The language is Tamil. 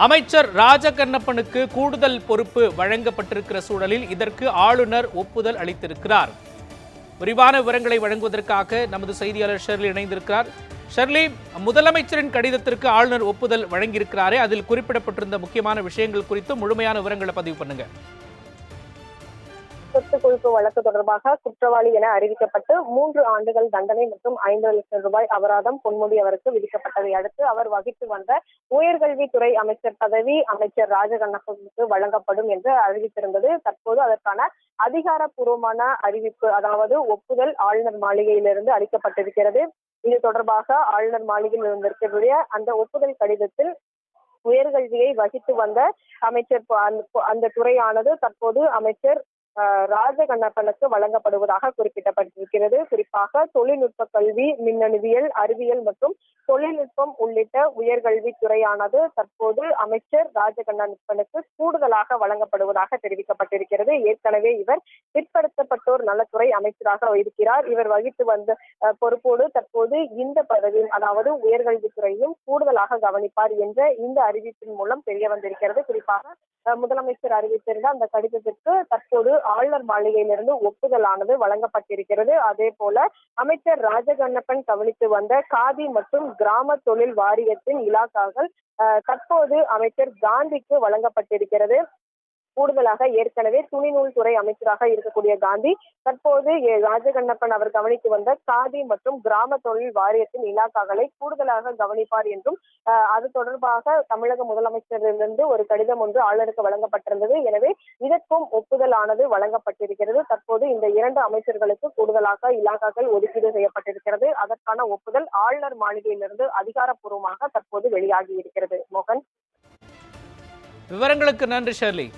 அமைச்சர் ராஜகண்ணப்பனுக்கு கூடுதல் பொறுப்பு வழங்கப்பட்டிருக்கிற சூழலில் இதற்கு ஆளுநர் ஒப்புதல் அளித்திருக்கிறார். விரிவான விவரங்களை வழங்குவதற்காக நமது செய்தியாளர் ஷெர்லி இணைந்திருக்கிறார். ஷெர்லி, முதலமைச்சரின் கடிதத்திற்கு ஆளுநர் ஒப்புதல் வழங்கியிருக்கிறாரே, அதில் குறிப்பிடப்பட்டிருந்த முக்கியமான விஷயங்கள் குறித்து முழுமையான விவரங்களை பதிவு பண்ணுங்க. சொத்து குவிப்பு வழக்கு தொடர்பாக குற்றவாளி என அறிவிக்கப்பட்டு 3 ஆண்டுகள் தண்டனை மற்றும் 5 லட்சம் ரூபாய் அபராதம் பொன்முடி அவருக்கு விதிக்கப்பட்டதை அடுத்து அவர் வகித்து வந்த உயர்கல்வித்துறை அமைச்சர் பதவி அமைச்சர் ராஜகண்ணப்பனுக்கு வழங்கப்படும் என்று அறிவித்திருந்தது. தற்போது அதற்கான அதிகாரப்பூர்வமான அறிவிப்பு, அதாவது ஒப்புதல் ஆளுநர் மாளிகையிலிருந்து அளிக்கப்பட்டிருக்கிறது. இது தொடர்பாக ஆளுநர் மாளிகையில் இருந்திருக்கக்கூடிய அந்த ஒப்புதல் கடிதத்தில் உயர்கல்வியை வகித்து வந்த அமைச்சர் அந்த துறையானது தற்போது அமைச்சர் ராஜகண்ணப்பனுக்கு வழங்கப்படுவதாக குறிப்பிடப்பட்டிருக்கிறது. குறிப்பாக தொழில்நுட்ப கல்வி, மின்னணுவியல், அறிவியல் மற்றும் தொழில்நுட்பம் உள்ளிட்ட உயர்கல்வி துறையானது தற்போது அமைச்சர் ராஜகண்ணப்பனுக்கு கூடுதலாக வழங்கப்படுவதாக தெரிவிக்கப்பட்டிருக்கிறது. ஏற்கனவே இவர் பிற்படுத்தப்பட்டோர் நலத்துறை அமைச்சராக இருக்கிறார். இவர் வகித்து வந்த பொறுப்போடு தற்போது இந்த பதவியும், அதாவது உயர்கல்வித்துறையும் கூடுதலாக கவனிப்பார் என்ற இந்த அறிவிப்பின் மூலம் தெரிய வந்திருக்கிறது. குறிப்பாக முதலமைச்சர் அறிவித்திருந்த அந்த கடிதத்திற்கு தற்போது ஆளுநர் மாளிகையிலிருந்து ஒப்புதலானது வழங்கப்பட்டிருக்கிறது. அதே போல அமைச்சர் ராஜகண்ணப்பன் கவனித்து வந்த காதி மற்றும் கிராம தொழில் வாரியத்தின் இலாக்காக்கள் தற்போது அமைச்சர் காந்திக்கு வழங்கப்பட்டிருக்கிறது. கூடுதலாக ஏற்கனவே துணிநூல் துறை அமைச்சராக இருக்கக்கூடிய காந்தி தற்போது ராஜகண்ணப்பன் அவர் கவனித்து வந்த காதி மற்றும் கிராம தொழில் வாரியத்தின் இலாக்காக்களை கூடுதலாக கவனிப்பார் என்றும் அது தொடர்பாக தமிழக முதலமைச்சரிலிருந்து ஒரு கடிதம் ஒன்று ஆளுநருக்கு வழங்கப்பட்டிருந்தது. எனவே இதற்கும் ஒப்புதலானது வழங்கப்பட்டிருக்கிறது. தற்போது இந்த 2 அமைச்சர்களுக்கு கூடுதலாக இலாக்காக்கள் ஒதுக்கீடு செய்யப்பட்டிருக்கிறது. அதற்கான ஒப்புதல் ஆளுநர் மாளிகையிலிருந்து அதிகாரப்பூர்வமாக தற்போது வெளியாகி இருக்கிறது. மோகன், விவரங்களுக்கு நன்றி ஷெர்லி.